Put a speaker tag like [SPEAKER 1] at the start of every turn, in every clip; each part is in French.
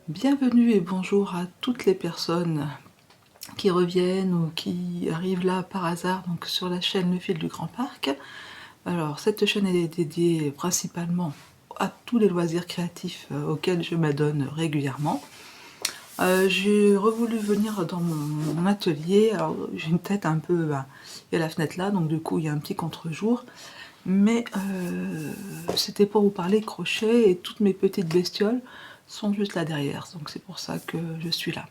[SPEAKER 1] Bienvenue et bonjour à toutes les personnes qui reviennent ou qui arrivent là par hasard donc sur la chaîne Le Fil du Grand Parc. Alors cette chaîne est dédiée principalement à tous les loisirs créatifs auxquels je m'adonne régulièrement. J'ai voulu venir dans mon atelier. Alors j'ai une tête un peu, il y a la fenêtre là, donc du coup il y a un petit contre-jour, mais c'était pour vous parler crochet et toutes mes petites bestioles sont juste là derrière, donc c'est pour ça que je suis là.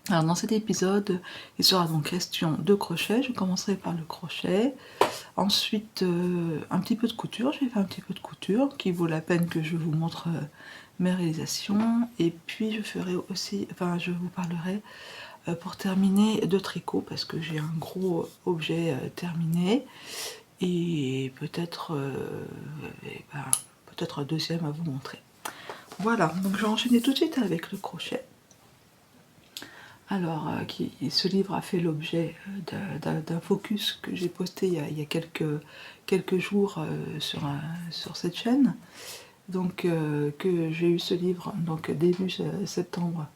[SPEAKER 1] Alors dans cet épisode, il sera donc question de crochet. Je commencerai par le crochet, ensuite un petit peu de couture. J'ai fait un petit peu de couture qui vaut la peine que je vous montre mes réalisations, et puis je ferai aussi, je vous parlerai pour terminer de tricot parce que j'ai un gros objet terminé et peut-être un deuxième à vous montrer. Voilà, donc je vais enchaîner tout de suite avec le crochet. Alors, ce livre a fait l'objet d'un focus que j'ai posté il y a quelques jours sur cette chaîne. Donc, que j'ai eu ce livre donc début septembre.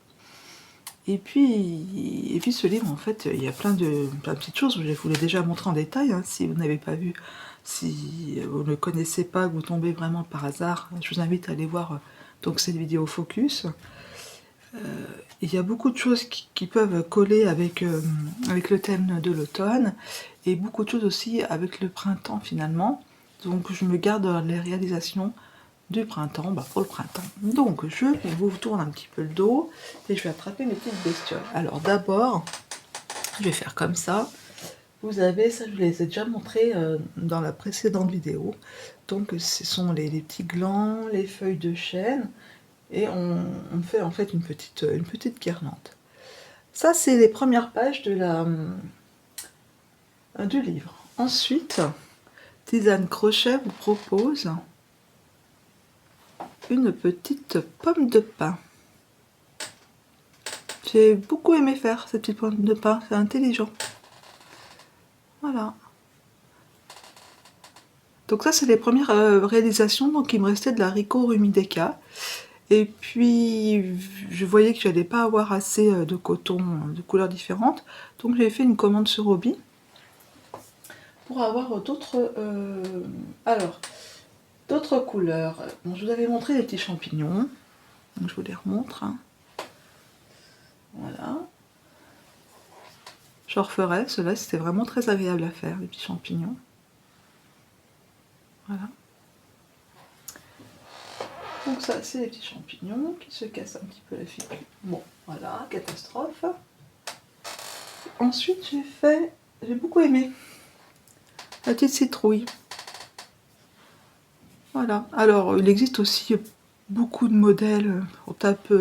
[SPEAKER 1] Et puis ce livre, en fait, il y a plein de petites choses que je vous l'ai déjà montré en détail. Hein, si vous n'avez pas vu, si vous ne le connaissez pas, que vous tombez vraiment par hasard, je vous invite à aller voir donc cette vidéo focus. Il y a beaucoup de choses qui peuvent coller avec le thème de l'automne, et beaucoup de choses aussi avec le printemps finalement. Donc je me garde les réalisations du printemps pour le printemps. Donc je vous tourne un petit peu le dos et je vais attraper mes petites bestioles. Alors d'abord, je vais faire comme ça. Vous avez, ça je vous les ai déjà montré dans la précédente vidéo. Donc ce sont les petits glands, les feuilles de chêne, et on fait en fait une petite guirlande. Ça c'est les premières pages du livre. Ensuite, Tisane Crochet vous propose une petite pomme de pin. J'ai beaucoup aimé faire cette petite pomme de pin, c'est intelligent. Voilà. Donc ça c'est les premières réalisations, donc il me restait de la Rico Rumideka. Et puis je voyais que je n'allais pas avoir assez de coton de couleurs différentes, donc j'ai fait une commande sur Hobby pour avoir d'autres couleurs. Bon, je vous avais montré les petits champignons, donc je vous les remontre. Hein. Voilà. Je referai, ceux-là c'était vraiment très agréable à faire, les petits champignons. Voilà. Donc ça c'est les petits champignons qui se cassent un petit peu la figure. Bon, voilà, catastrophe. Ensuite j'ai beaucoup aimé la petite citrouille. Voilà. Alors il existe aussi beaucoup de modèles. On tape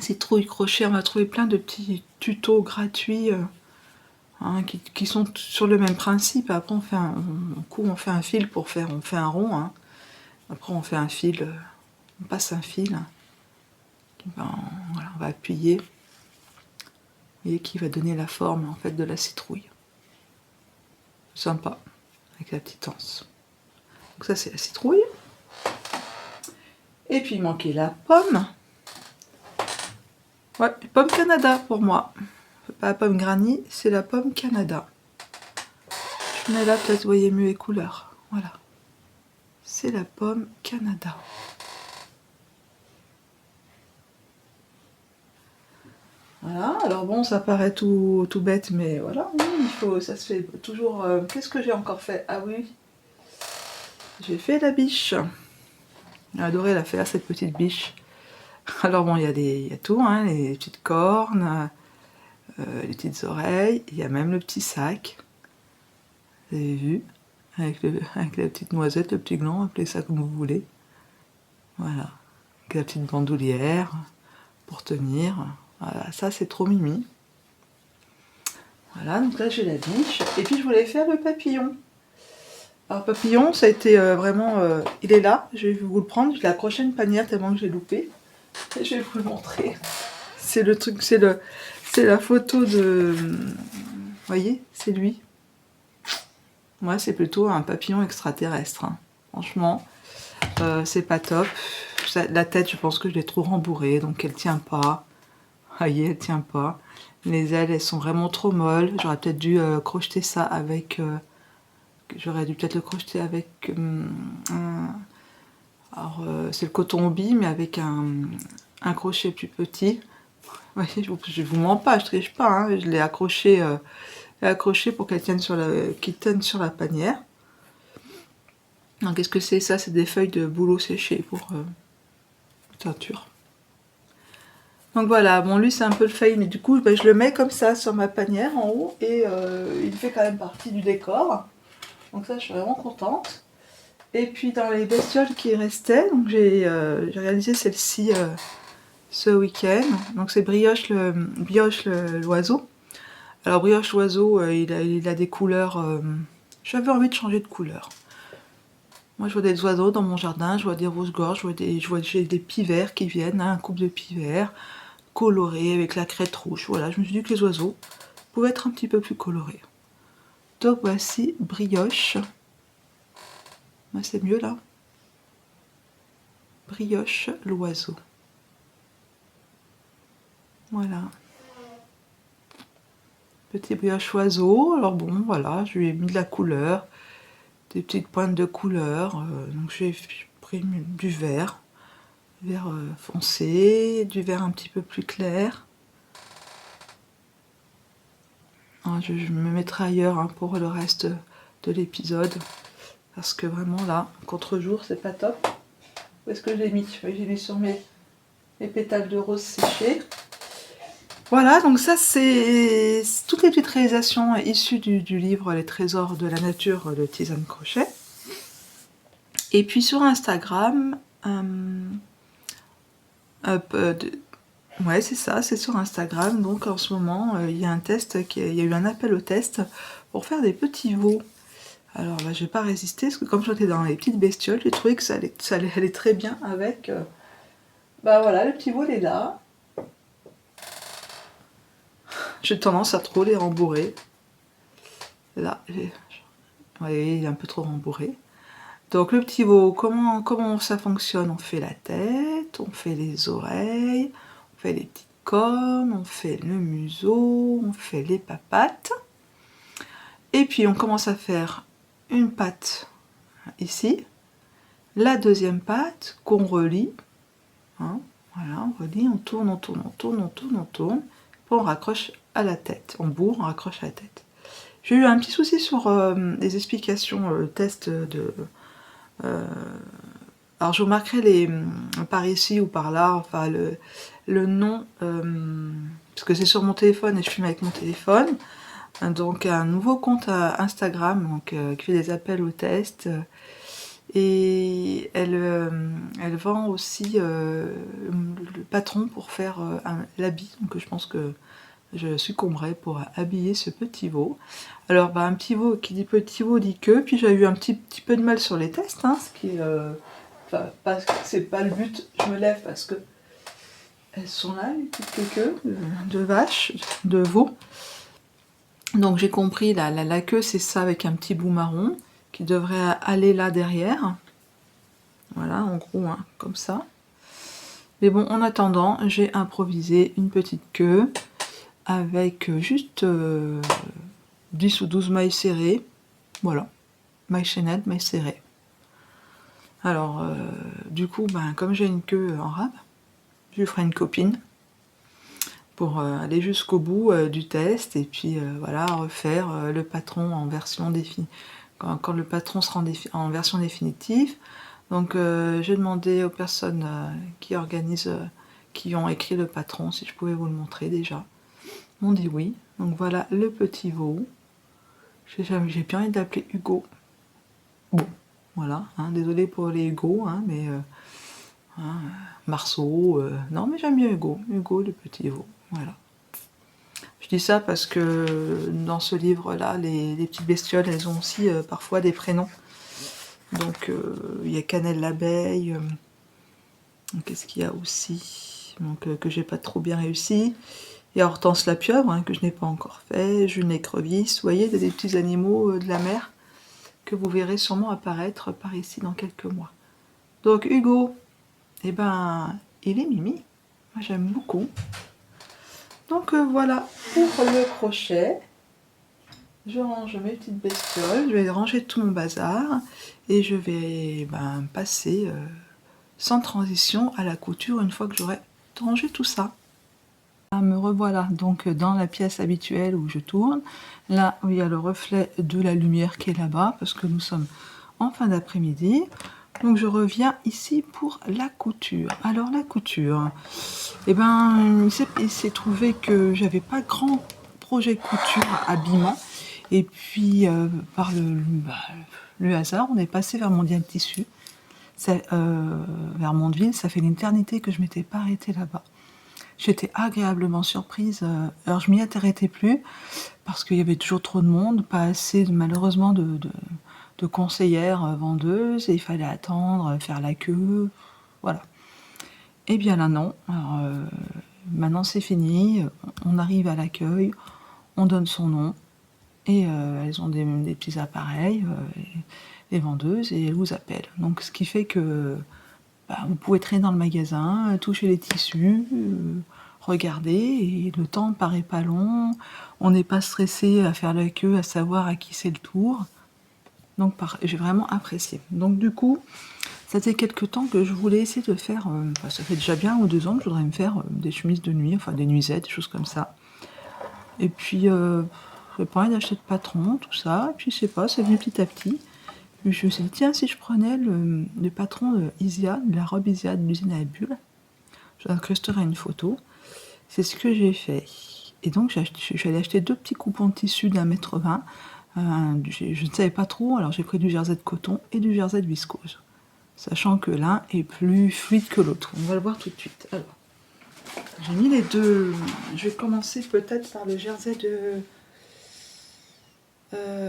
[SPEAKER 1] citrouille crochet, on va trouver plein de petits tutos gratuits qui sont sur le même principe. Après on fait un fil pour faire, on fait un rond. Hein. Après on fait un fil, on passe un fil. Voilà, on va appuyer et qui va donner la forme en fait de la citrouille. Sympa, avec la petite anse. Donc ça c'est la citrouille. Et puis il manquait la pomme. Ouais, pomme Canada pour moi. Pas la pomme Granny, c'est la pomme Canada. Je mets là, peut-être vous voyez mieux les couleurs. Voilà. C'est la pomme Canada. Voilà, alors bon, ça paraît tout bête, mais voilà, ça se fait toujours... Qu'est-ce que j'ai encore fait? Ah oui, j'ai fait la biche. J'ai adoré la faire, cette petite biche. Alors bon, il y a tout, hein, les petites cornes, les petites oreilles, il y a même le petit sac. Vous avez vu? Avec la petite noisette, le petit gland, appelez ça comme vous voulez. Voilà, avec la petite bandoulière pour tenir. Voilà, ça c'est trop mimi. Voilà, donc là j'ai la biche. Et puis je voulais faire le papillon. Alors papillon, ça a été vraiment... il est là, je vais vous le prendre. Je l'ai accroché à une panière tellement que j'ai loupé. Et je vais vous le montrer. C'est le truc, c'est la photo de... Vous voyez, c'est lui. Moi, c'est plutôt un papillon extraterrestre. Hein. Franchement, c'est pas top. la tête, je pense que je l'ai trop rembourrée, donc elle tient pas. Ah, elle tient pas. Les ailes, elles sont vraiment trop molles. J'aurais peut-être dû crocheter ça avec... J'aurais dû peut-être le crocheter avec... alors, c'est le coton hobby, mais avec un crochet plus petit. Ouais, je vous mens pas, je triche pas. Hein. Je l'ai accroché pour qu'elle tienne qu'il tienne sur la panière. Qu'est-ce que c'est ça? C'est des feuilles de bouleau séché pour teinture. Donc voilà, bon lui c'est un peu le fail, mais du coup je le mets comme ça sur ma panière en haut et il fait quand même partie du décor. Donc ça je suis vraiment contente. Et puis dans les bestioles qui restaient, donc j'ai réalisé celle-ci ce week-end. Donc c'est Brioche l'oiseau. Alors Brioche l'oiseau, il a des couleurs... J'avais envie de changer de couleur. Moi je vois des oiseaux dans mon jardin, je vois des rouges-gorges, j'ai des pivers qui viennent, hein, un couple de pivers colorés avec la crête rouge. Voilà, je me suis dit que les oiseaux pouvaient être un petit peu plus colorés. Donc voici Brioche. C'est mieux là. Brioche l'oiseau. Voilà. Petit brioche oiseau. Alors bon, voilà, je lui ai mis de la couleur, des petites pointes de couleur. Donc j'ai pris du vert foncé, du vert un petit peu plus clair. Je me mettrai ailleurs hein, pour le reste de l'épisode. Parce que vraiment là, contre-jour, c'est pas top. Où est-ce que je l'ai mis? J'ai mis sur mes pétales de rose séchés. Voilà, donc ça c'est toutes les petites réalisations issues du livre Les trésors de la nature de Tisane Crochet. Et puis sur Instagram, ouais c'est ça, c'est sur Instagram. Donc en ce moment, il y a un test, il y a eu un appel au test pour faire des petits veaux. Alors là, je n'ai pas résisté, parce que comme j'étais dans les petites bestioles, j'ai trouvé que ça allait très bien avec... Bah voilà, le petit veau il est là. J'ai tendance à trop les rembourrer. Là, ouais, il est un peu trop rembourré. Donc le petit veau, comment ça fonctionne? On fait la tête, on fait les oreilles, on fait les petites cornes, on fait le museau, on fait les papates. Et puis on commence à faire une patte ici, la deuxième patte qu'on relie. Hein, voilà, on relie, on tourne, on tourne, on tourne, on tourne, on tourne. Puis on raccroche à la tête. On bourre, on raccroche à la tête. J'ai eu un petit souci sur les explications test de... alors je vous marquerai par ici ou par là, enfin le nom, parce que c'est sur mon téléphone et je filme avec mon téléphone. Donc un nouveau compte à Instagram donc, qui fait des appels au test. Et elle vend aussi le patron pour faire l'habit. Donc je pense que je succomberai pour habiller ce petit veau. Alors bah, un petit veau, qui dit petit veau dit queue. Puis j'ai eu un petit peu de mal sur les tests, hein, ce qui c'est pas le but. Je me lève parce que elles sont là, les petites queues de vache, de veau. Donc j'ai compris, la queue c'est ça avec un petit bout marron qui devrait aller là derrière. Voilà, en gros, hein, comme ça. Mais bon, en attendant, j'ai improvisé une petite queue avec juste 10 ou 12 mailles serrées. Voilà, mailles chaînettes, mailles serrées. Alors, du coup, comme j'ai une queue en rab, je lui ferai une copine pour aller jusqu'au bout du test et puis voilà, refaire le patron en version définie. Quand le patron sera en version définitive. Donc j'ai demandé aux personnes qui organisent, qui ont écrit le patron, si je pouvais vous le montrer déjà. Ils m'ont dit oui. Donc voilà le petit veau. J'ai bien envie d'appeler Hugo. Bon, voilà, hein, désolé pour les Hugo, hein, mais Marceau, non mais j'aime bien Hugo. Hugo le petit veau, voilà. Je dis ça parce que dans ce livre-là, les petites bestioles, elles ont aussi parfois des prénoms. Donc il y a Cannelle l'abeille, qu'est-ce qu'il y a aussi donc, que j'ai pas trop bien réussi. Il y a Hortense la pieuvre, hein, que je n'ai pas encore fait, Jules l'écrevisse, vous voyez, des petits animaux de la mer que vous verrez sûrement apparaître par ici dans quelques mois. Donc Hugo et ben il est mimi. Moi j'aime beaucoup. Donc voilà pour le crochet. Je range mes petites bestioles, je vais ranger tout mon bazar et je vais passer sans transition à la couture une fois que j'aurai rangé tout ça. Là, me revoilà donc dans la pièce habituelle où je tourne, là où il y a le reflet de la lumière qui est là-bas parce que nous sommes en fin d'après-midi. Donc je reviens ici pour la couture. Alors la couture, eh ben il s'est trouvé que j'avais pas grand projet couture habillement et puis par le hasard on est passé vers Mondial Tissu, vers Mondeville. Ça fait une éternité que je m'étais pas arrêtée là-bas. J'étais agréablement surprise. Alors je m'y arrêtais plus parce qu'il y avait toujours trop de monde, pas assez malheureusement de conseillères vendeuses, et il fallait attendre, faire la queue, voilà. Et bien là non, alors, maintenant c'est fini, on arrive à l'accueil, on donne son nom, et elles ont des petits appareils, les vendeuses, et elles vous appellent. Donc ce qui fait que vous pouvez traîner dans le magasin, toucher les tissus, regarder, et le temps ne paraît pas long, on n'est pas stressé à faire la queue, à savoir à qui c'est le tour. Donc j'ai vraiment apprécié. Donc du coup, ça fait quelques temps que je voulais essayer de faire, ça fait déjà bien 1 ou 2 ans que je voudrais me faire des chemises de nuit, enfin des nuisettes, des choses comme ça. Et puis, j'ai pas envie d'acheter de patron, tout ça, et puis je sais pas, c'est venu petit à petit. Je me suis dit, tiens, si je prenais le patron de Isia, de la robe Isia de l'usine à bulles, j'incrusterais une photo. C'est ce que j'ai fait. Et donc, je suis allée acheter 2 petits coupons de tissu d'1,20 m. Je ne savais pas trop, alors j'ai pris du jersey de coton et du jersey de viscose. Sachant que l'un est plus fluide que l'autre. On va le voir tout de suite. Alors, j'ai mis les deux. Je vais commencer peut-être par le jersey de...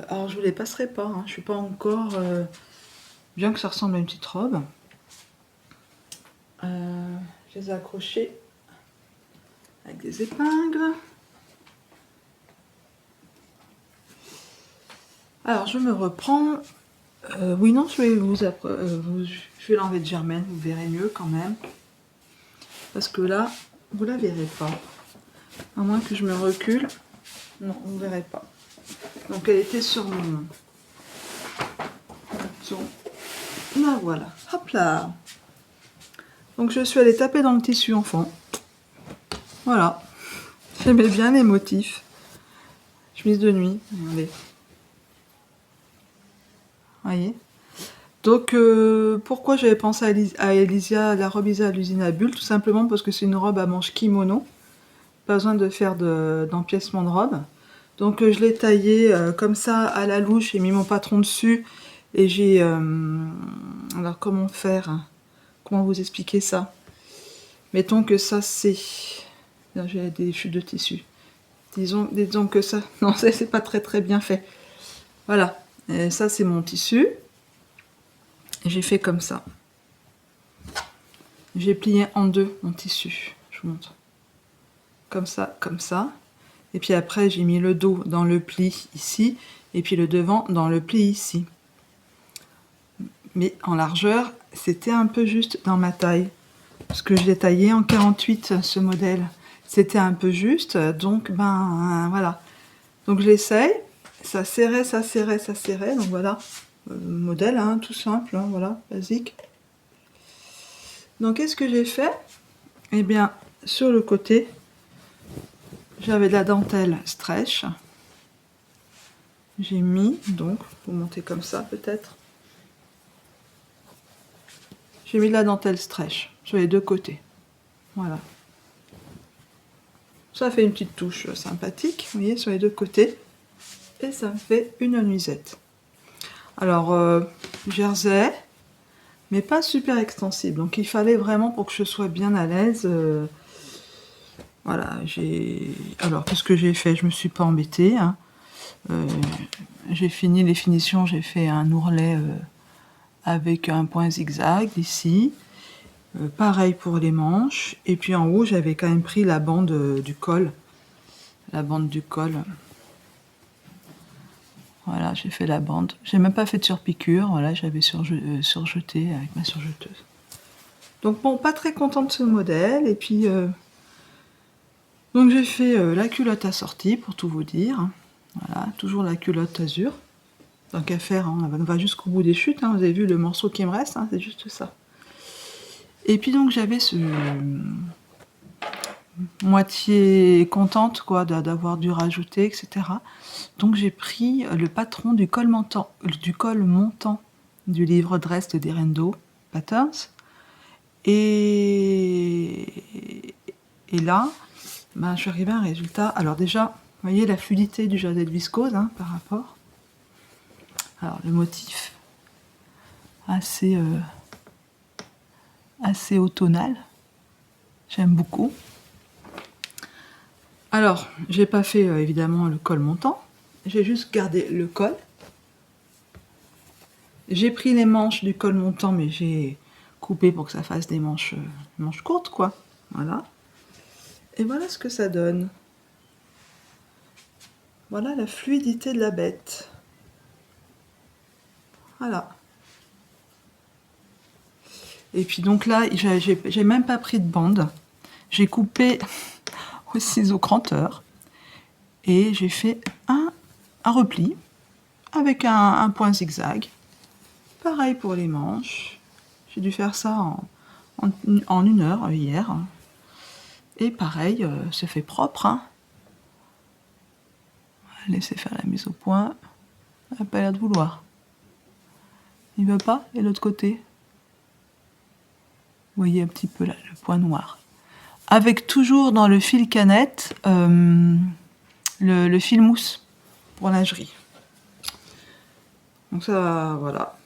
[SPEAKER 1] alors, je vous les passerai pas. Je suis pas encore... bien que ça ressemble à une petite robe. Je les ai accrochés avec des épingles. Alors, je me reprends. Oui, non, je vais je vais l'enlever de Germaine, vous verrez mieux quand même. Parce que là, vous la verrez pas. À moins que je me recule. Non, vous verrez pas. Donc, elle était sur mon... Là, voilà. Hop là. Donc, je suis allée taper dans le tissu en fond. Voilà. J'aimais bien les motifs. Chemise de nuit. Regardez. Voyez. Donc, pourquoi j'avais pensé à Elysia, la robe Elysia à l'usine à bulles? Tout simplement parce que c'est une robe à manches kimono. Pas besoin de faire d'empiècement de robe. Donc, je l'ai taillée comme ça à la louche. J'ai mis mon patron dessus. Et j'ai... alors, comment faire? Comment vous expliquer ça? Mettons que ça, c'est... J'ai des chutes de tissu. Disons que ça... Non, c'est pas très bien fait. Voilà. Et ça, c'est mon tissu. J'ai fait comme ça. J'ai plié en deux mon tissu. Je vous montre. Comme ça, comme ça. Et puis après, j'ai mis le dos dans le pli ici. Et puis le devant dans le pli ici. Mais en largeur, c'était un peu juste dans ma taille. Parce que je l'ai taillé en 48, ce modèle. C'était un peu juste. Donc, voilà. Donc, je l'essaye. Ça serrait, ça serrait, ça serrait. Donc, voilà. Modèle, tout simple. Voilà, basique. Donc, qu'est-ce que j'ai fait? Eh bien, sur le côté, j'avais de la dentelle stretch. J'ai mis, donc, vous montez comme ça peut-être. J'ai mis de la dentelle stretch sur les deux côtés. Voilà. Ça fait une petite touche sympathique, vous voyez, sur les deux côtés. Et ça me fait une nuisette. Alors, jersey, mais pas super extensible. Donc, il fallait vraiment, pour que je sois bien à l'aise... voilà, alors, qu'est-ce que j'ai fait? Je me suis pas embêtée. J'ai fini les finitions, j'ai fait un ourlet avec un point zigzag ici. Pareil pour les manches. Et puis en haut, j'avais quand même pris la bande du col. La bande du col. Voilà, j'ai fait la bande. J'ai même pas fait de surpiqûre. Voilà, j'avais surjeté avec ma surjeteuse. Donc bon, pas très contente de ce modèle. Et puis, donc j'ai fait la culotte assortie, pour tout vous dire. Voilà, toujours la culotte azur. Tant qu'à faire, hein, on va jusqu'au bout des chutes. Hein, vous avez vu le morceau qui me reste, hein, c'est juste ça. Et puis donc j'avais ce moitié contente quoi d'avoir dû rajouter, etc. Donc j'ai pris le patron du col montant du livre Dress de Rendo Patterns. Et là, ben, je suis arrivée à un résultat. Alors déjà, vous voyez la fluidité du jadet viscose hein, par rapport. Alors le motif assez automnal. J'aime beaucoup. Alors, j'ai pas fait évidemment le col montant. J'ai juste gardé le col. J'ai pris les manches du col montant, mais j'ai coupé pour que ça fasse des manches courtes, quoi. Voilà. Et voilà ce que ça donne. Voilà la fluidité de la bête. Voilà. Et puis donc là, j'ai même pas pris de bande. J'ai coupé au ciseau cranteur. Et j'ai fait un repli avec un point zigzag. Pareil pour les manches. J'ai dû faire ça en 1 heure hier. Et pareil, c'est fait propre. Hein. Laissez faire la mise au point. Elle n'a pas l'air de vouloir. Il veut pas. Et l'autre côté. Vous voyez un petit peu là, le point noir. Avec toujours dans le fil canette, le fil mousse pour lingerie. Donc ça, voilà.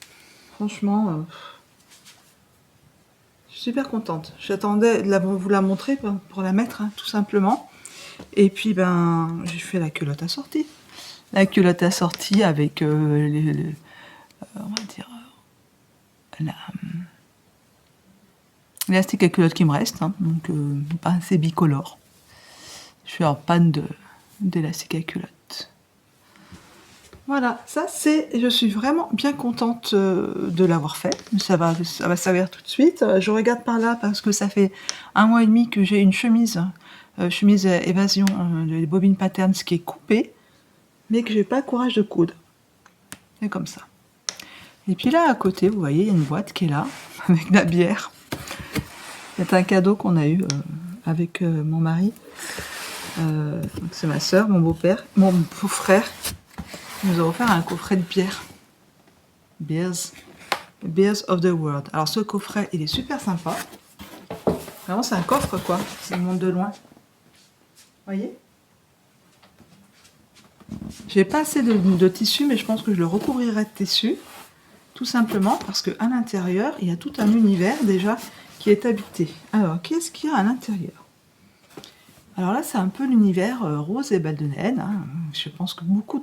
[SPEAKER 1] Franchement, je suis super contente. J'attendais de vous la montrer pour la mettre, hein, tout simplement. Et puis, ben, j'ai fait la culotte assortie. La culotte assortie avec, on va dire, l'élastique à culotte qui me reste, hein, donc pas assez bicolore. Je suis en panne d'élastique à culotte. Voilà, ça c'est, je suis vraiment bien contente de l'avoir fait. Ça va servir tout de suite. Je regarde par là parce que ça fait 1 mois et demi que j'ai une chemise évasion de Bobine Patterns qui est coupée, mais que j'ai pas le courage de coudre. C'est comme ça. Et puis là à côté, vous voyez, il y a une boîte qui est là avec de la bière. C'est un cadeau qu'on a eu avec mon mari. C'est ma soeur, mon beau-père, mon beau-frère. Il nous a offert un coffret de bière. Beers of the World. Alors ce coffret, il est super sympa. Vraiment, c'est un coffre, quoi. Ça monte de loin. Vous voyez ? J'ai pas assez de tissu, mais je pense que je le recouvrirai de tissu. Tout simplement parce qu'à l'intérieur, il y a tout un univers déjà qui est habité. Alors, qu'est-ce qu'il y a à l'intérieur ? Alors là, c'est un peu l'univers Rose et Belle de Naine. Hein. Je pense que beaucoup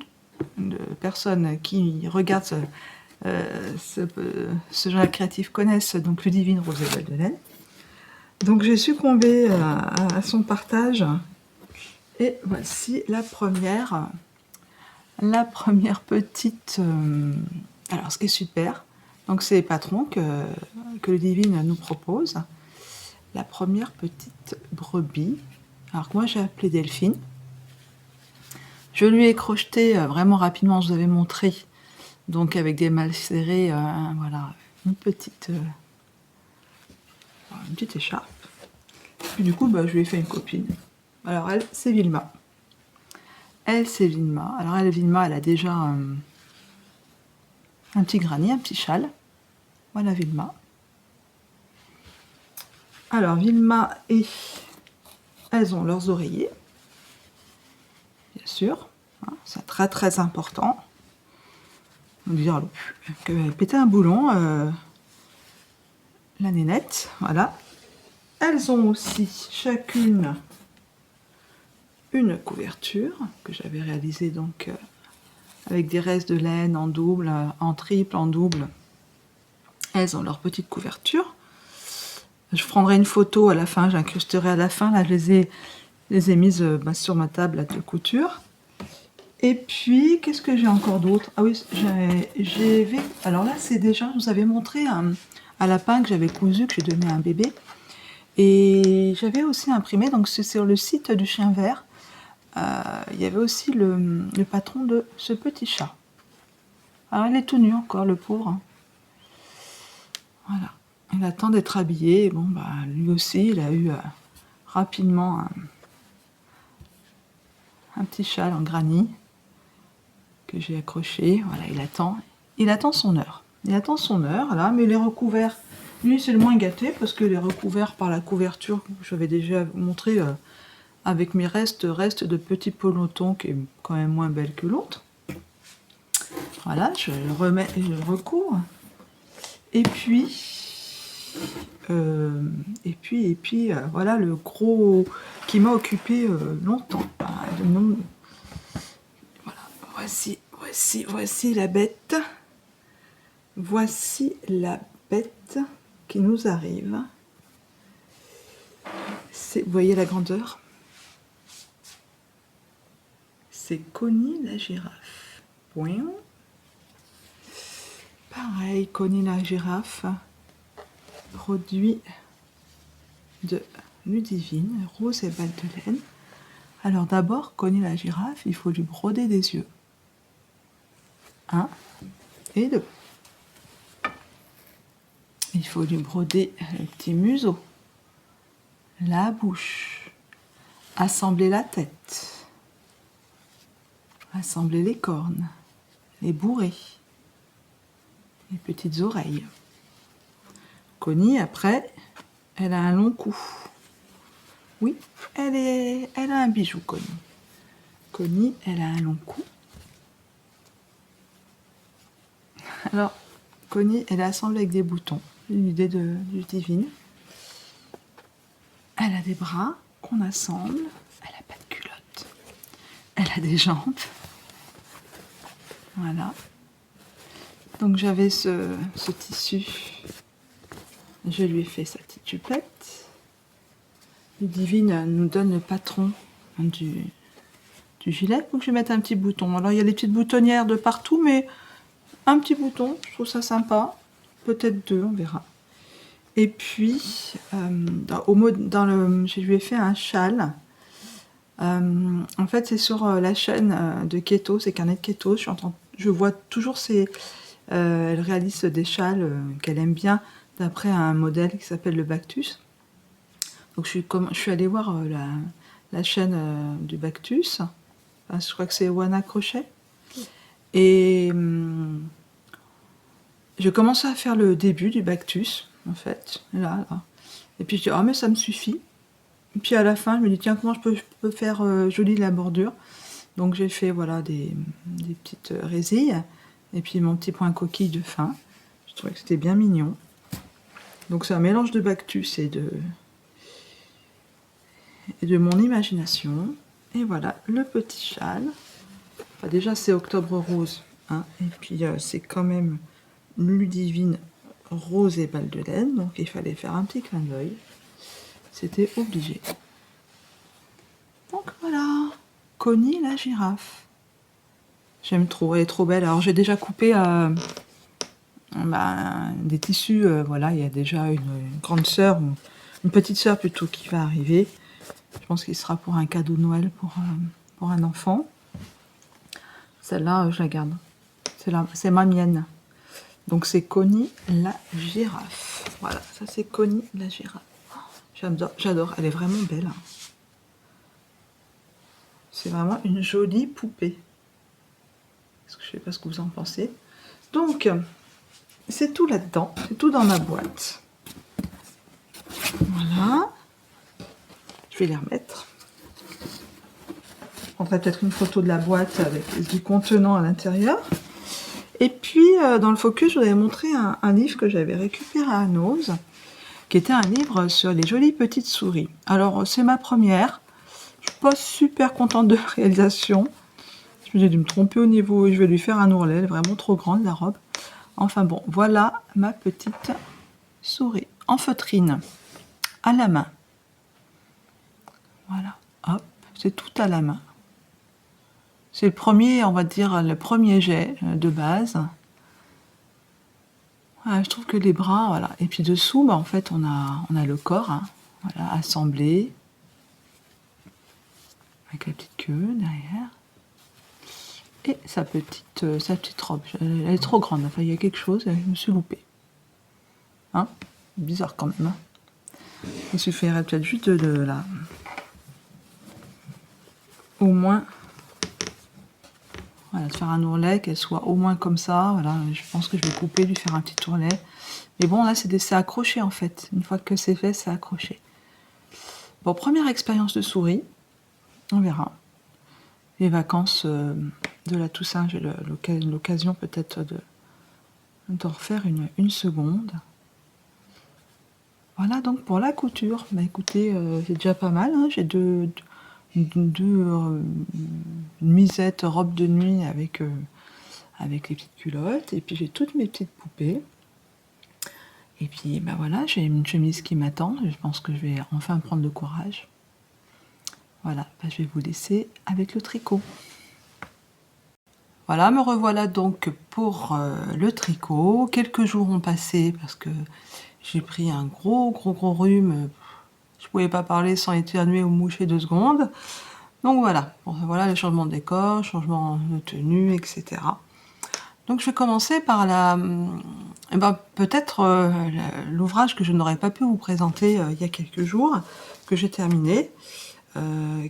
[SPEAKER 1] de personnes qui regardent ce genre créatif connaissent donc Ludivine Rose et Belle de Naine. Donc j'ai succombé à son partage. Et voici la première petite... alors ce qui est super, donc c'est les patrons que Ludivine nous propose. La première petite brebis, alors que moi j'ai appelé Delphine. Je lui ai crocheté vraiment rapidement, je vous avais montré, donc avec des malles serrées, voilà, une petite écharpe. Puis du coup, je lui ai fait une copine. Alors elle, c'est Vilma. Alors elle, Vilma, elle a déjà un petit granny, un petit châle. Voilà Vilma. Alors Vilma et elles ont leurs oreillers. Bien sûr, hein, c'est très très important. On va dire qu'elle pétait un boulon, la nénette, voilà. Elles ont aussi chacune une couverture que j'avais réalisée donc avec des restes de laine en double, en triple, en double. Elles ont leur petite couverture. Je prendrai une photo à la fin, j'incrusterai à la fin. Là, je les ai mises sur ma table de couture. Et puis, qu'est-ce que j'ai encore d'autre ? Ah oui, alors là, c'est déjà, je vous avais montré un à lapin que j'avais cousu, que j'ai donné à un bébé. Et j'avais aussi imprimé, donc c'est sur le site du Chien Vert, il y avait aussi le patron de ce petit chat. Alors il est tout nu encore, le pauvre. Voilà. Il attend d'être habillé. Bon, bah, lui aussi, il a eu rapidement un petit châle en granit que j'ai accroché. Voilà, il attend son heure. Il attend son heure, là, mais il est recouvert. Lui, c'est le moins gâté parce qu'il est recouvert par la couverture que j'avais déjà montré avec mes restes de petits pelotons qui est quand même moins belle que l'autre. Voilà, je le remets et je le recouvre. Et puis, voilà le gros qui m'a occupé longtemps. Voilà, voici la bête. Voici la bête qui nous arrive. Vous voyez la grandeur? C'est Connie la girafe. Point. Pareil, Connie la girafe, produit de Ludivine, rose et balle de laine. Alors d'abord, Connie la girafe, il faut lui broder des yeux. 1 et 2. Il faut lui broder le petit museau, la bouche, assembler la tête, assembler les cornes, les bourrées, les petites oreilles. Connie, après, elle a un long cou. Oui, elle a un bijou, Connie. Connie, elle a un long cou. Alors, Connie, elle est assemblée avec des boutons. L'idée de Ludivine. Elle a des bras qu'on assemble. Elle n'a pas de culotte. Elle a des jambes. Voilà. Donc j'avais ce tissu. Je lui ai fait sa petite jupette. Ludivine nous donne le patron du gilet. Donc je vais mettre un petit bouton. Alors il y a des petites boutonnières de partout, mais un petit bouton, je trouve ça sympa. Peut-être 2, on verra. Et puis, je lui ai fait un châle. En fait, c'est sur la chaîne de Keto, c'est Carnet de Keto. Je vois toujours elle réalise des châles qu'elle aime bien d'après un modèle qui s'appelle le Bactus. Donc je suis allée voir la chaîne du Bactus. Enfin, je crois que c'est Wana Crochet. Et je commençais à faire le début du Bactus, en fait. Là. Et puis je dis, oh mais ça me suffit. Et puis à la fin, je me dis, tiens, comment je peux faire jolie la bordure. Donc j'ai fait voilà, des petites résilles. Et puis mon petit point coquille de fin. Je trouvais que c'était bien mignon. Donc c'est un mélange de Bactus et de mon imagination. Et voilà, le petit châle. Enfin, déjà c'est Octobre Rose. Hein, et puis c'est quand même Ludivine rose et balle de laine. Donc il fallait faire un petit clin d'œil. C'était obligé. Donc voilà, Connie la girafe. J'aime trop, elle est trop belle. Alors j'ai déjà coupé des tissus. Voilà, il y a déjà une grande sœur, une petite sœur plutôt, qui va arriver. Je pense qu'il sera pour un cadeau de Noël pour un enfant. Celle-là, je la garde. C'est ma mienne. Donc c'est Connie la girafe. Voilà, ça c'est Connie la girafe. J'adore, elle est vraiment belle. C'est vraiment une jolie poupée. Je ne sais pas ce que vous en pensez. Donc, c'est tout là-dedans. C'est tout dans ma boîte. Voilà. Je vais les remettre. Je prendrai peut-être une photo de la boîte avec du contenant à l'intérieur. Et puis, dans le focus, je vous avais montré un livre que j'avais récupéré à Nose, qui était un livre sur les jolies petites souris. Alors, c'est ma première. Je ne suis pas super contente de la réalisation. J'ai dû me tromper au niveau, je vais lui faire un ourlet, elle est vraiment trop grande la robe. Enfin bon, voilà ma petite souris en feutrine, à la main. Voilà, hop, c'est tout à la main. C'est le premier, on va dire, le premier jet de base. Voilà, je trouve que les bras, voilà. Et puis dessous, bah, en fait, on a le corps, hein, voilà, assemblé, avec la petite queue derrière. Et sa petite robe. Elle est trop grande, enfin, il y a quelque chose, je me suis loupée. Hein, bizarre quand même. Hein. Il suffirait peut-être juste de la... Au moins... Voilà, de faire un ourlet, qu'elle soit au moins comme ça. Voilà, je pense que je vais couper, lui faire un petit ourlet. Mais bon, là, c'est accroché en fait. Une fois que c'est fait, c'est accroché. Bon, première expérience de souris. On verra. Les vacances de la Toussaint, j'ai l'occasion peut-être d'en refaire une seconde. Voilà donc pour la couture. Bah écoutez, c'est déjà pas mal. Hein. J'ai deux misettes, robes de nuit avec les petites culottes. Et puis j'ai toutes mes petites poupées. Et puis bah voilà, j'ai une chemise qui m'attend. Je pense que je vais enfin prendre le courage. Voilà, bah, je vais vous laisser avec le tricot. Voilà, me revoilà donc pour le tricot. Quelques jours ont passé parce que j'ai pris un gros rhume. Je pouvais pas parler sans éternuer ou moucher 2 secondes. Donc voilà, bon, voilà les changements de décor, changement de tenue, etc. Donc je vais commencer par peut-être l'ouvrage que je n'aurais pas pu vous présenter il y a quelques jours, que j'ai terminé,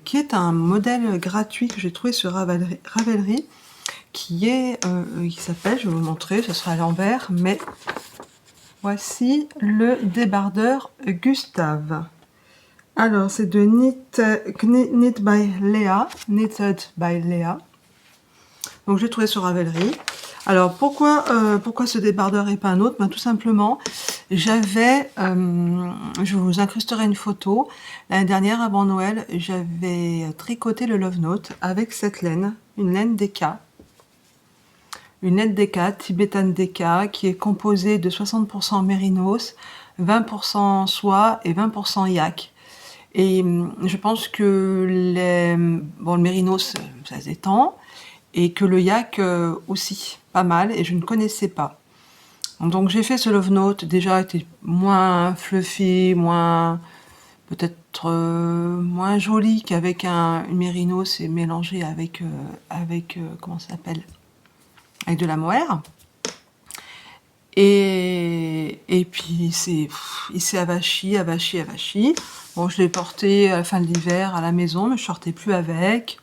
[SPEAKER 1] qui est un modèle gratuit que j'ai trouvé sur Ravelry, qui s'appelle, je vais vous montrer, ce sera à l'envers, mais voici le débardeur Gustave. Alors, c'est de Knit by Léa, Knitted by Léa. Donc, j'ai trouvé sur Ravelry. Alors, pourquoi ce débardeur et pas un autre? Ben, tout simplement, je vous incrusterai une photo. L'année dernière, avant Noël, j'avais tricoté le Love Note avec cette laine, une laine Deka. Une laine Deka, Tibetan Deka, qui est composée de 60% mérinos, 20% soie et 20% yak. Et je pense que le mérinos, ça se détend, et que le yak aussi, pas mal, et je ne connaissais pas. Donc j'ai fait ce Love Note, déjà était moins fluffy, peut-être moins joli qu'avec une mérinos et mélangé avec comment ça s'appelle, avec de la mohair. Et puis il s'est avachi. Bon, je l'ai porté à la fin de l'hiver à la maison, mais je sortais plus avec.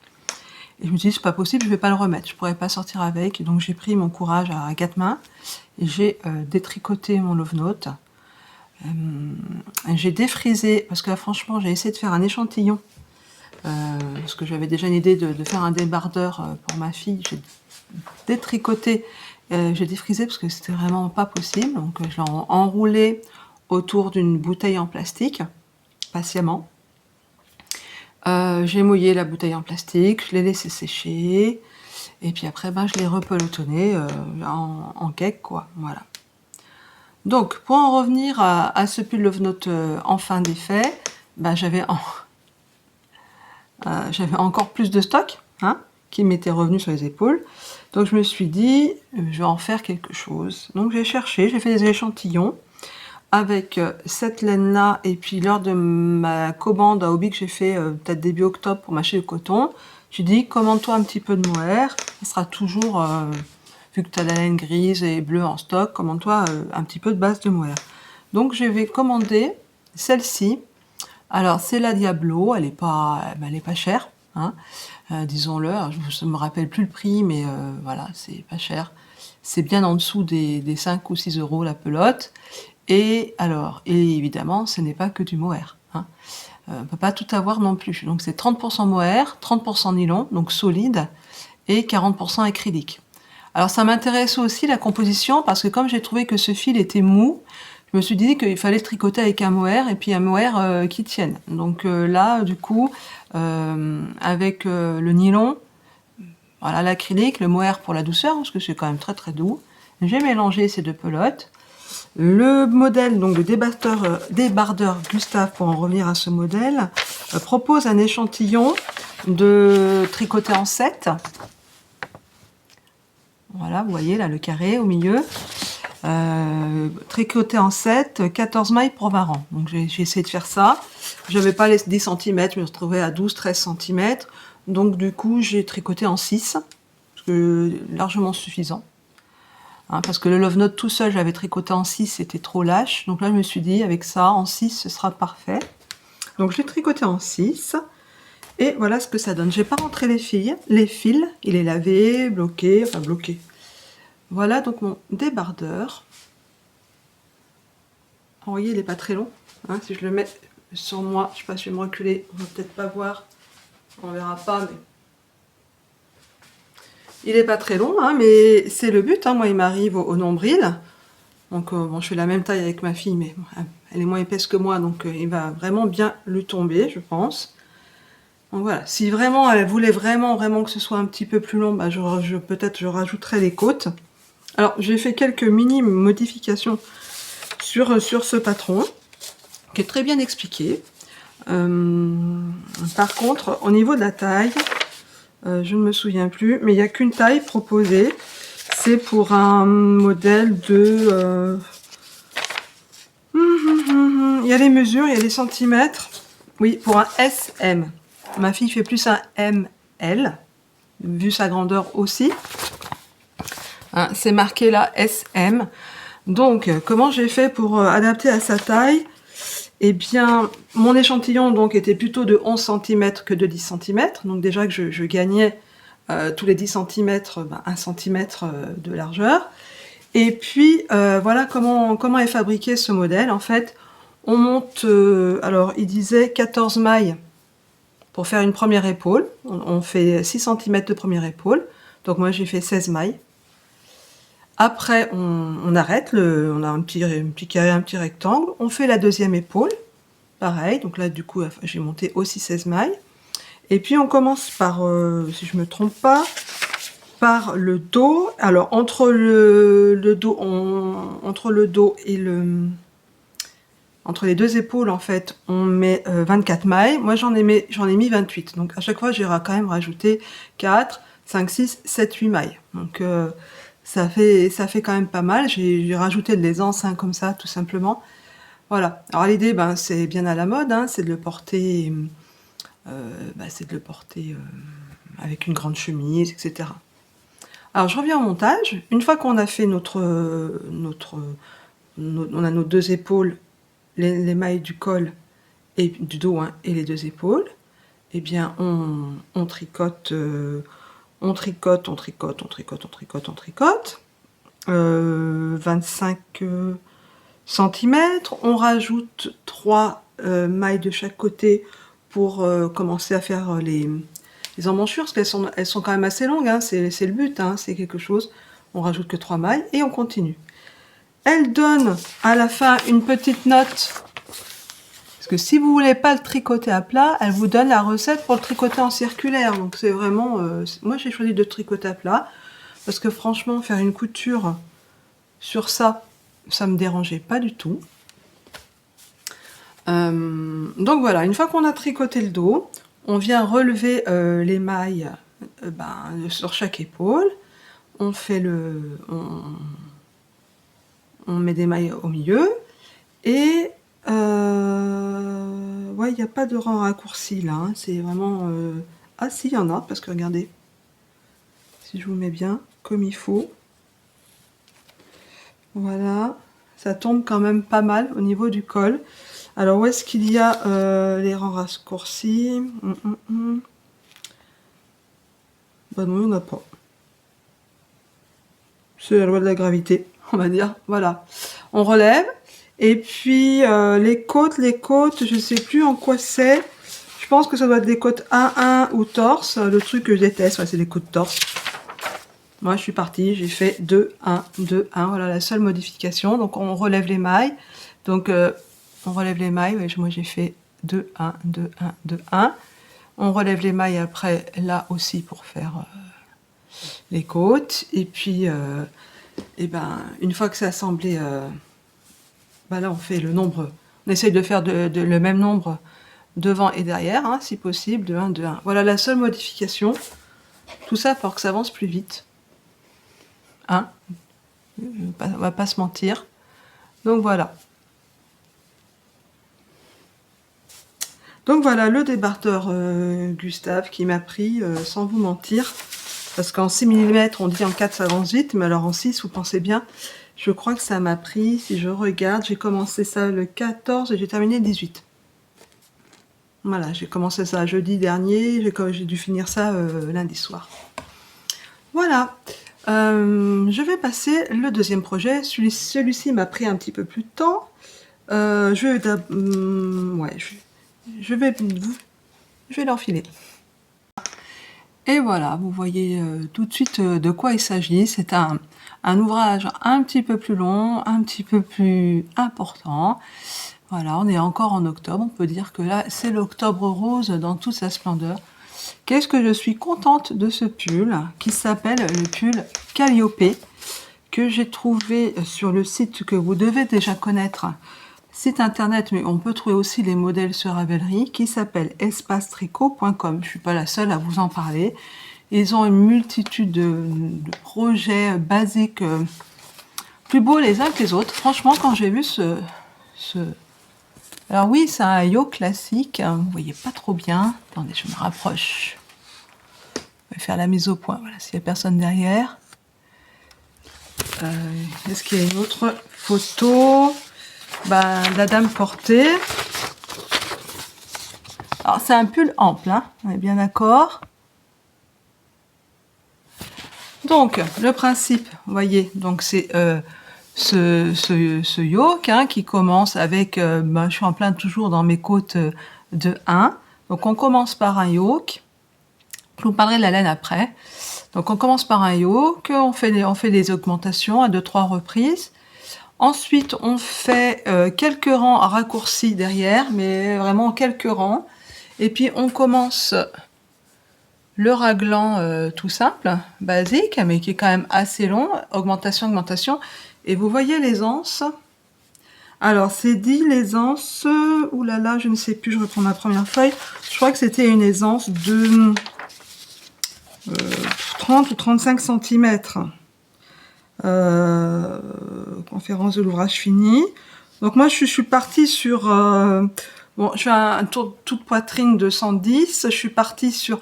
[SPEAKER 1] Et je me suis dit, c'est pas possible, je vais pas le remettre, je pourrais pas sortir avec. Et donc j'ai pris mon courage à 4 mains et j'ai détricoté mon Love Note. J'ai défrisé, parce que là, franchement, j'ai essayé de faire un échantillon. Parce que j'avais déjà une idée de faire un débardeur pour ma fille. J'ai détricoté, j'ai défrisé parce que c'était vraiment pas possible. Donc je l'ai enroulé autour d'une bouteille en plastique, patiemment. J'ai mouillé la bouteille en plastique, je l'ai laissé sécher, et puis après je l'ai repelotonné en cake, quoi, voilà. Donc pour en revenir à ce pull Love Note en fin d'effet, j'avais encore plus de stock, hein, qui m'était revenu sur les épaules. Donc je me suis dit, je vais en faire quelque chose. Donc j'ai cherché, j'ai fait des échantillons avec cette laine-là, et puis lors de ma commande à Hobby que j'ai fait peut-être début octobre pour mâcher le coton, j'ai dit, commande-toi un petit peu de mohair, ça sera toujours, vu que tu as la laine grise et bleue en stock, commande-toi un petit peu de base de mohair. Donc je vais commander celle-ci. Alors c'est la Diablo, elle est pas chère, hein, disons-le, je ne me rappelle plus le prix, mais voilà, c'est pas cher. C'est bien en dessous des 5 ou 6 euros la pelote. Et évidemment, ce n'est pas que du mohair. Hein. On ne peut pas tout avoir non plus. Donc c'est 30% mohair, 30% nylon, donc solide, et 40% acrylique. Alors ça m'intéresse aussi la composition, parce que comme j'ai trouvé que ce fil était mou, je me suis dit qu'il fallait le tricoter avec un mohair, et puis un mohair qui tienne. Donc là, du coup, avec le nylon, voilà, l'acrylique, le mohair pour la douceur, parce que c'est quand même très très doux, j'ai mélangé ces 2 pelotes. Le modèle, donc le débardeur Gustave, pour en revenir à ce modèle, propose un échantillon de tricoté en 7. Voilà, vous voyez là le carré au milieu. tricoté en 7, 14 mailles pour 20 rangs. Donc j'ai essayé de faire ça. J'avais pas les 10 cm, je me retrouvais à 12-13 cm. Donc du coup, j'ai tricoté en 6, parce que largement suffisant. Hein, parce que le Love Note tout seul, j'avais tricoté en 6, c'était trop lâche. Donc là, je me suis dit, avec ça, en 6, ce sera parfait. Donc je l'ai tricoté en 6. Et voilà ce que ça donne. J'ai pas rentré les fils. Il est lavé, bloqué, enfin bloqué. Voilà donc mon débardeur. Vous voyez, il n'est pas très long. Hein, si je le mets sur moi, je sais pas si je vais me reculer, on va peut-être pas voir. On verra pas, mais il n'est pas très long, hein, mais c'est le but. Hein. Moi, il m'arrive au nombril. Donc bon, je fais la même taille avec ma fille, mais elle est moins épaisse que moi, donc il va vraiment bien lui tomber, je pense. Donc voilà, si vraiment elle voulait vraiment que ce soit un petit peu plus long, bah, peut-être je rajouterai les côtes. Alors j'ai fait quelques mini modifications sur ce patron, qui est très bien expliqué. Par contre, au niveau de la taille, je ne me souviens plus, mais il n'y a qu'une taille proposée. C'est pour un modèle de... il y a les mesures, il y a les centimètres. Oui, pour un SM. Ma fille fait plus un ML, vu sa grandeur aussi. Hein, c'est marqué là SM. Donc, comment j'ai fait pour adapter à sa taille? Eh bien, mon échantillon donc était plutôt de 11 cm que de 10 cm. Donc déjà que je gagnais tous les 10 cm, 1 cm de largeur. Et puis, voilà comment est fabriqué ce modèle. En fait, on monte, alors il disait 14 mailles pour faire une première épaule. On fait 6 cm de première épaule. Donc moi j'ai fait 16 mailles. Après, on arrête, on a un petit carré, un petit rectangle. On fait la deuxième épaule. Pareil, donc là du coup j'ai monté aussi 16 mailles. Et puis on commence par, si je me trompe pas, par le dos. Alors entre le dos, entre le dos et entre les deux épaules en fait, on met 24 mailles. Moi j'en ai mis 28. Donc à chaque fois j'ai quand même rajouté 4, 5, 6, 7, 8 mailles. Donc ça fait quand même pas mal. J'ai rajouté de l'aisance hein, comme ça tout simplement. Voilà. Alors l'idée, c'est bien à la mode, hein, c'est de le porter, avec une grande chemise, etc. Alors je reviens au montage. Une fois qu'on a fait on a nos deux épaules, les mailles du col et du dos hein, et les deux épaules, eh bien on tricote, on tricote, 25 cm. On rajoute 3 mailles de chaque côté pour commencer à faire les emmanchures, parce qu'elles sont quand même assez longues, hein, c'est le but, hein, c'est quelque chose. On rajoute que 3 mailles et on continue. Elle donne à la fin une petite note, parce que si vous voulez pas le tricoter à plat, elle vous donne la recette pour le tricoter en circulaire. Donc c'est vraiment... moi j'ai choisi de tricoter à plat, parce que franchement, faire une couture sur ça, ça me dérangeait pas du tout. Donc voilà, une fois qu'on a tricoté le dos, on vient relever les mailles sur chaque épaule. On fait on met des mailles au milieu et ouais, il n'y a pas de rang raccourci là, hein, c'est vraiment ah si, il y en a, parce que regardez, si je vous mets bien comme il faut, voilà, ça tombe quand même pas mal au niveau du col. Alors où est-ce qu'il y a les rangs raccourcis? Bah non, il n'y en a pas. C'est la loi de la gravité, on va dire. Voilà. On relève. Et puis les côtes, je sais plus en quoi c'est. Je pense que ça doit être des côtes 1-1 ou torse. Le truc que je déteste, ouais, c'est les côtes torse. Moi, je suis partie, j'ai fait 2-1, 2-1. Voilà la seule modification. Donc on relève les mailles. Donc on relève les mailles. Ouais, moi, j'ai fait 2-1, 2-1, 2-1. On relève les mailles après, là aussi, pour faire les côtes. Et puis, une fois que c'est assemblé, là, on fait le nombre. On essaye de faire le même nombre devant et derrière, hein, si possible, de 1, 2, 1. Voilà la seule modification. Tout ça pour que ça avance plus vite. 1,
[SPEAKER 2] On va pas se mentir. Donc voilà. Donc voilà le débardeur Gustave qui m'a pris, sans vous mentir, parce qu'en 6 mm on dit en 4 ça avance vite, mais alors en 6 vous pensez bien, je crois que ça m'a pris, si je regarde, j'ai commencé ça le 14 et j'ai terminé le 18. Voilà, j'ai commencé ça jeudi dernier, j'ai dû finir ça lundi soir. Voilà, je vais passer le deuxième projet, celui-ci m'a pris un petit peu plus de temps. Je vais l'enfiler. Et voilà, vous voyez tout de suite de quoi il s'agit. C'est un ouvrage un petit peu plus long, un petit peu plus important. Voilà, on est encore en octobre. On peut dire que là, c'est l'octobre rose dans toute sa splendeur. Qu'est-ce que je suis contente de ce pull qui s'appelle le pull Calliope, que j'ai trouvé sur le site que vous devez déjà connaître, site internet, mais on peut trouver aussi les modèles sur Ravelry, qui s'appelle espacetricot.com. Je suis pas la seule à vous en parler. Ils ont une multitude de projets basiques, plus beaux les uns que les autres. Franchement, quand j'ai vu alors oui, c'est un yo classique, vous voyez pas trop bien. Attendez, je me rapproche. Je vais faire la mise au point, voilà, s'il n'y a personne derrière. Est-ce qu'il y a une autre photo de la dame portée? Alors c'est un pull ample, hein, on est bien d'accord. Donc le principe, vous voyez, donc c'est ce yoke qui commence avec, je suis en plein toujours dans mes côtes de 1. Donc on commence par un yoke. Je vous parlerai de la laine après. Donc on commence par un yoke, on fait des augmentations à 2-3 reprises. Ensuite on fait quelques rangs raccourcis derrière, mais vraiment quelques rangs. Et puis on commence le raglan tout simple, basique, mais qui est quand même assez long, augmentation, augmentation. Et vous voyez les anses. Alors, c'est dit l'aisance, oulala, je ne sais plus, je reprends ma première feuille. Je crois que c'était une aisance de 30 ou 35 cm. Conférence de l'ouvrage fini. Donc moi, je suis partie sur... bon, je fais un tour toute poitrine de 110. Je suis partie sur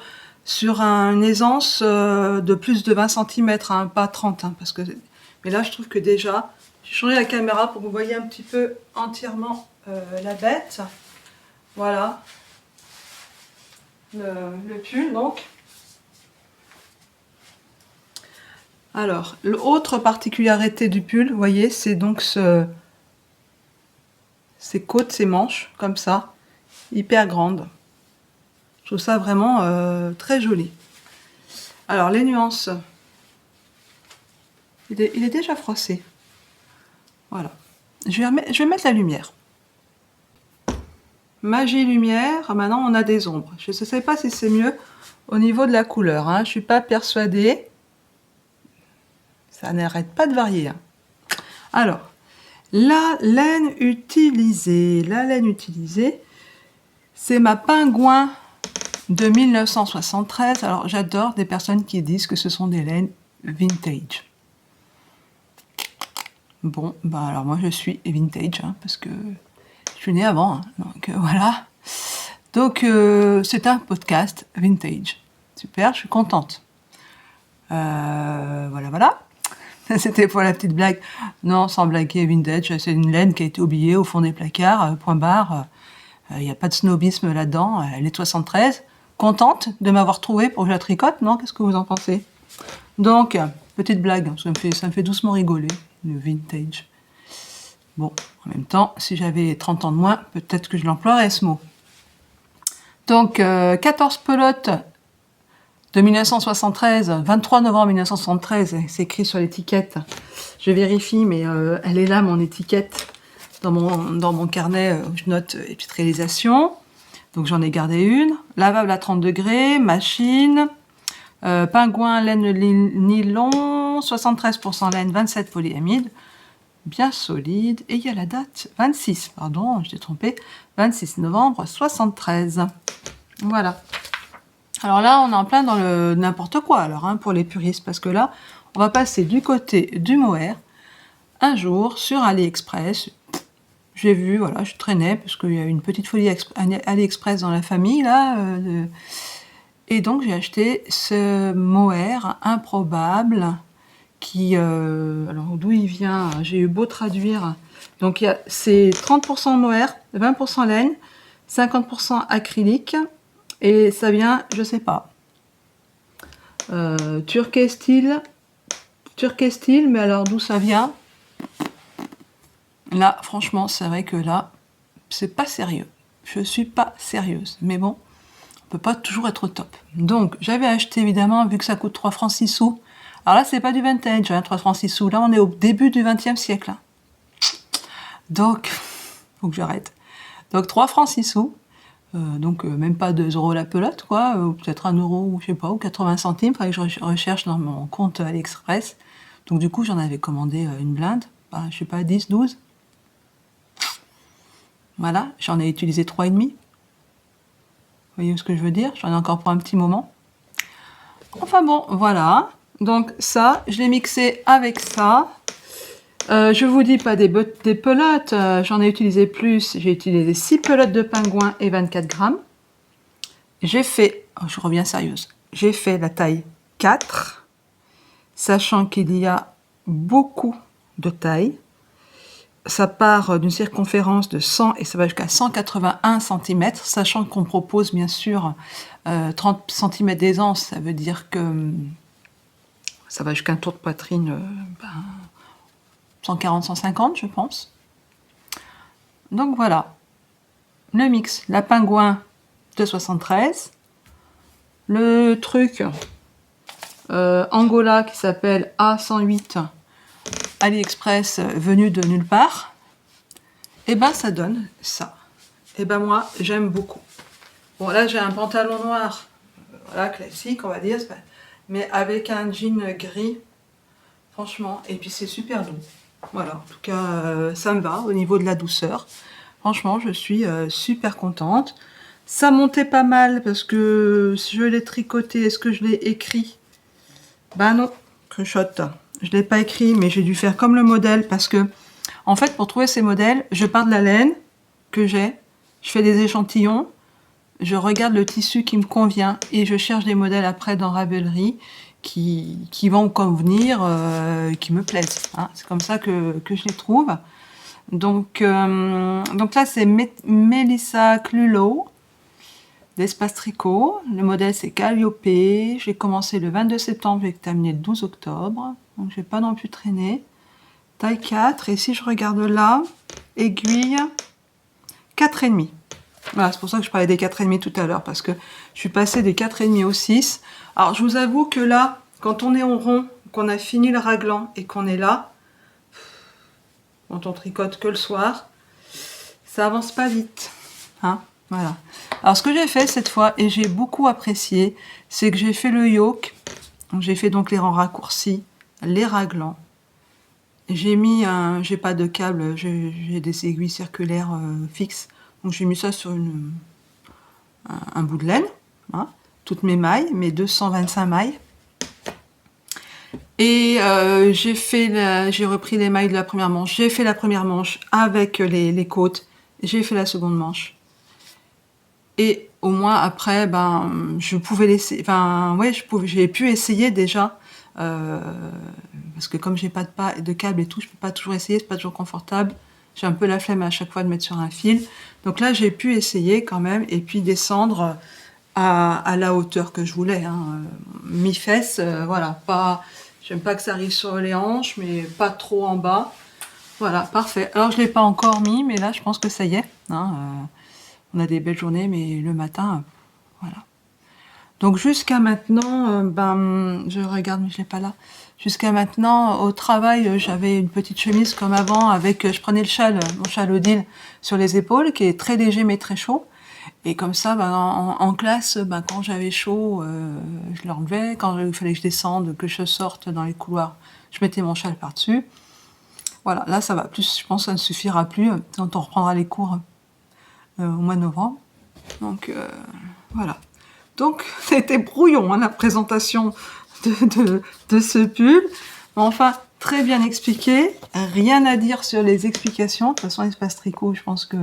[SPEAKER 2] une aisance de plus de 20 cm, hein, pas 30, hein, parce que... Mais là, je trouve que déjà, j'ai changé la caméra pour que vous voyez un petit peu entièrement la bête. Voilà. Le pull, donc. Alors, l'autre particularité du pull, vous voyez, c'est donc ces côtes, ces manches, comme ça, hyper grandes. Je trouve ça vraiment très joli. Alors, les nuances. Il est déjà froissé. Voilà. Je vais mettre la lumière. Magie lumière, maintenant on a des ombres. Je ne sais pas si c'est mieux au niveau de la couleur. Hein. Je ne suis pas persuadée. Ça n'arrête pas de varier. Hein. Alors, la laine utilisée. La laine utilisée, c'est ma Pingouin de 1973. Alors, j'adore des personnes qui disent que ce sont des laines vintage. Bon, alors moi je suis vintage, hein, parce que je suis née avant, hein, donc voilà. Donc c'est un podcast vintage. Super, je suis contente. Voilà. C'était pour la petite blague. Non, sans blaguer, vintage, c'est une laine qui a été oubliée au fond des placards, point barre. Il n'y a pas de snobisme là-dedans. Elle est 73. Contente de m'avoir trouvée pour que je la tricote, non? Qu'est-ce que vous en pensez? Donc, petite blague, ça me fait doucement rigoler. Le vintage. Bon, en même temps, si j'avais 30 ans de moins, peut-être que je l'emploierais ce mot. Donc, 14 pelotes de 1973, 23 novembre 1973, c'est écrit sur l'étiquette. Je vérifie, mais elle est là, mon étiquette, dans mon carnet où je note et puis réalisation. Donc, j'en ai gardé une. Lavable à 30 degrés, machine, Pingouin, laine nylon, 73% laine, 27 polyamide, bien solide. Et il y a la date, 26, pardon, je t'ai trompé, 26 novembre 73. Voilà. Alors là, on est en plein dans le n'importe quoi, alors, hein, pour les puristes, parce que là, on va passer du côté du mohair. un jour, sur AliExpress, j'ai vu, voilà, je traînais, parce qu'il y a une petite folie AliExpress dans la famille, là. Et donc, j'ai acheté ce mohair improbable, qui... alors, d'où il vient? J'ai eu beau traduire. Donc, c'est 30% mohair, 20% laine, 50% acrylique, et ça vient, je sais pas, Turquet style, mais alors d'où ça vient? Là, franchement, c'est vrai que là, c'est pas sérieux. Je suis pas sérieuse, mais bon, on peut pas toujours être au top. Donc, j'avais acheté, évidemment, vu que ça coûte 3 francs 6 sous. Alors là, c'est pas du vintage, hein, 3 francs 6 sous. Là, on est au début du 20e siècle. Hein. Donc, faut que j'arrête. Donc, 3 francs 6 sous. Donc, même pas 2 euros la pelote, quoi. Ou peut-être 1 euro, ou je sais pas, ou 80 centimes. Fallait que je recherche dans mon compte AliExpress. Donc, du coup, j'en avais commandé une blinde. Bah, je sais pas, 10, 12. Voilà, j'en ai utilisé 3,5. Vous voyez ce que je veux dire? J'en ai encore pour un petit moment. Enfin bon, voilà. Donc ça, je l'ai mixé avec ça. Je vous dis pas des pelotes, j'en ai utilisé plus. J'ai utilisé 6 pelotes de pingouin et 24 grammes. J'ai fait, je reviens sérieuse, j'ai fait la taille 4, sachant qu'il y a beaucoup de tailles. Ça part d'une circonférence de 100 et ça va jusqu'à 181 cm, sachant qu'on propose bien sûr 30 cm d'aisance, ça veut dire que ça va jusqu'à un tour de poitrine 140-150 je pense. Donc voilà, le mix, la pingouin de 73, le truc Angola qui s'appelle A108, AliExpress venu de nulle part, et ben ça donne ça. Et ben moi j'aime beaucoup. Bon là j'ai un pantalon noir, voilà classique on va dire, mais avec un jean gris, franchement, et puis c'est super doux. Voilà, en tout cas ça me va au niveau de la douceur. Franchement je suis super contente. Ça montait pas mal parce que si je l'ai tricoté, est-ce que je l'ai écrit? Ben non, cruchotte. Je ne l'ai pas écrit, mais j'ai dû faire comme le modèle parce que, en fait, pour trouver ces modèles, je pars de la laine que j'ai, je fais des échantillons, je regarde le tissu qui me convient et je cherche des modèles après dans Ravelry qui vont me convenir, qui me plaisent. Hein. C'est comme ça que je les trouve. Donc là, c'est Melissa Clulow d'Espace Tricot. Le modèle, c'est Calliope. J'ai commencé le 22 septembre, j'ai terminé le 12 octobre. Donc, je n'ai pas non plus traîné. Taille 4. Et si je regarde là, aiguille 4,5. Voilà, c'est pour ça que je parlais des 4,5 tout à l'heure, parce que je suis passée des 4,5 au 6. Alors, je vous avoue que là, quand on est en rond, qu'on a fini le raglan et qu'on est là, quand on tricote que le soir, ça avance pas vite. Hein, voilà. Alors, ce que j'ai fait cette fois, et j'ai beaucoup apprécié, c'est que j'ai fait le yoke. J'ai fait donc les rangs raccourcis, les raglans. J'ai mis j'ai pas de câble, j'ai des aiguilles circulaires fixes. Donc j'ai mis ça sur un bout de laine, hein, toutes mes mailles, mes 225 mailles. Et j'ai repris les mailles de la première manche. J'ai fait la première manche avec les côtes. J'ai fait la seconde manche. Et au moins après, je pouvais laisser. Enfin, ouais, j'ai pu essayer déjà. Parce que comme j'ai pas de câble et tout, je peux pas toujours essayer, c'est pas toujours confortable. J'ai un peu la flemme à chaque fois de mettre sur un fil. Donc là, j'ai pu essayer quand même et puis descendre à la hauteur que je voulais. Hein. Mi-fesses, voilà. J'aime pas que ça arrive sur les hanches, mais pas trop en bas. Voilà, parfait. Alors, je l'ai pas encore mis, mais là, je pense que ça y est. Hein. On a des belles journées, mais le matin, voilà. Donc jusqu'à maintenant, je regarde, mais je l'ai pas là. Jusqu'à maintenant, au travail, j'avais une petite chemise comme avant, avec, je prenais mon châle Odile sur les épaules, qui est très léger mais très chaud. Et comme ça, en classe, quand j'avais chaud, je l'enlevais. Quand il fallait que je descende, que je sorte dans les couloirs, je mettais mon châle par-dessus. Voilà, là ça va plus, je pense que ça ne suffira plus quand on reprendra les cours au mois de novembre. Donc voilà. Donc c'était brouillon, hein, la présentation de ce pull. Enfin, très bien expliqué. Rien à dire sur les explications. De toute façon, Espace Tricot, je pense que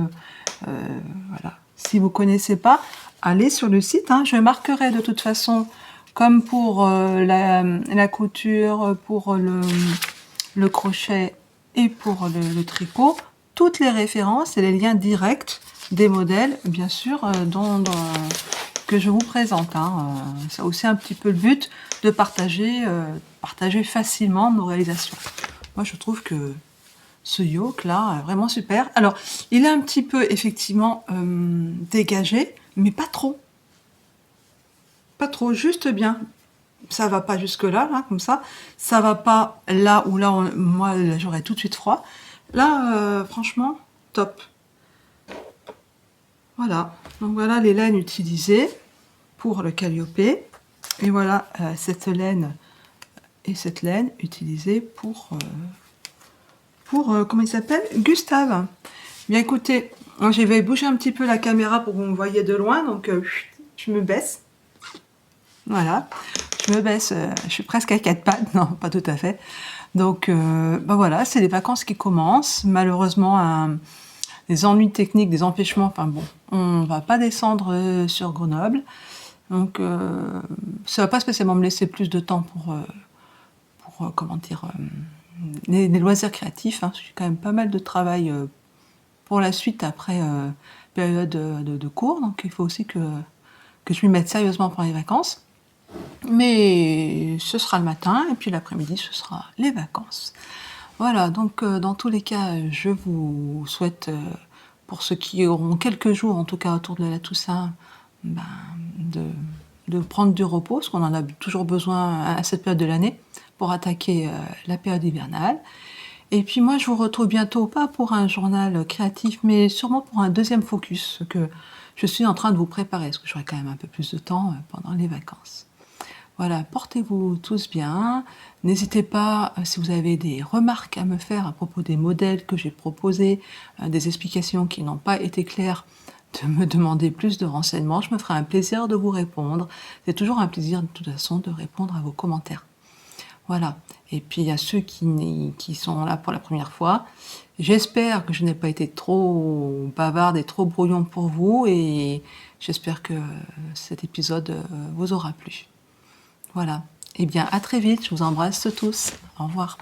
[SPEAKER 2] voilà. Si vous connaissez pas, allez sur le site. Je marquerai de toute façon, comme pour la couture, pour le crochet et pour le tricot, toutes les références et les liens directs des modèles, bien sûr, que je vous présente. C'est aussi un petit peu le but de partager facilement nos réalisations. Moi, je trouve que ce yoke là, vraiment super. Alors, il est un petit peu effectivement dégagé, mais pas trop. Pas trop, juste bien. Ça va pas jusque là, comme ça. Ça va pas là où moi j'aurais tout de suite froid. Là, franchement, top. Voilà. Donc voilà les laines utilisées pour le Calliope. Et voilà cette laine et cette laine utilisée pour comment il s'appelle, Gustave. Bien écoutez, je vais bouger un petit peu la caméra pour que vous me voyez de loin. Donc je me baisse. Voilà. Je me baisse, je suis presque à 4 pattes, non, pas tout à fait. Donc, voilà, c'est les vacances qui commencent. Malheureusement, des ennuis techniques, des empêchements, enfin bon, on va pas descendre sur Grenoble. Donc, ça va pas spécialement me laisser plus de temps pour comment dire, les loisirs créatifs. J'ai quand même pas mal de travail pour la suite après période de cours. Donc, il faut aussi que je m'y mette sérieusement pour les vacances. Mais ce sera le matin et puis l'après-midi ce sera les vacances. Voilà, donc dans tous les cas, je vous souhaite, pour ceux qui auront quelques jours, en tout cas autour de la Toussaint, de prendre du repos, parce qu'on en a toujours besoin à cette période de l'année, pour attaquer la période hivernale. Et puis moi, je vous retrouve bientôt, pas pour un journal créatif, mais sûrement pour un deuxième focus, que je suis en train de vous préparer, parce que j'aurai quand même un peu plus de temps pendant les vacances. Voilà, portez-vous tous bien. N'hésitez pas, si vous avez des remarques à me faire à propos des modèles que j'ai proposés, des explications qui n'ont pas été claires, de me demander plus de renseignements. Je me ferai un plaisir de vous répondre. C'est toujours un plaisir, de toute façon, de répondre à vos commentaires. Voilà. Et puis, à ceux qui sont là pour la première fois, j'espère que je n'ai pas été trop bavarde et trop brouillon pour vous. Et j'espère que cet épisode vous aura plu. Voilà. Eh bien, à très vite. Je vous embrasse tous. Au revoir.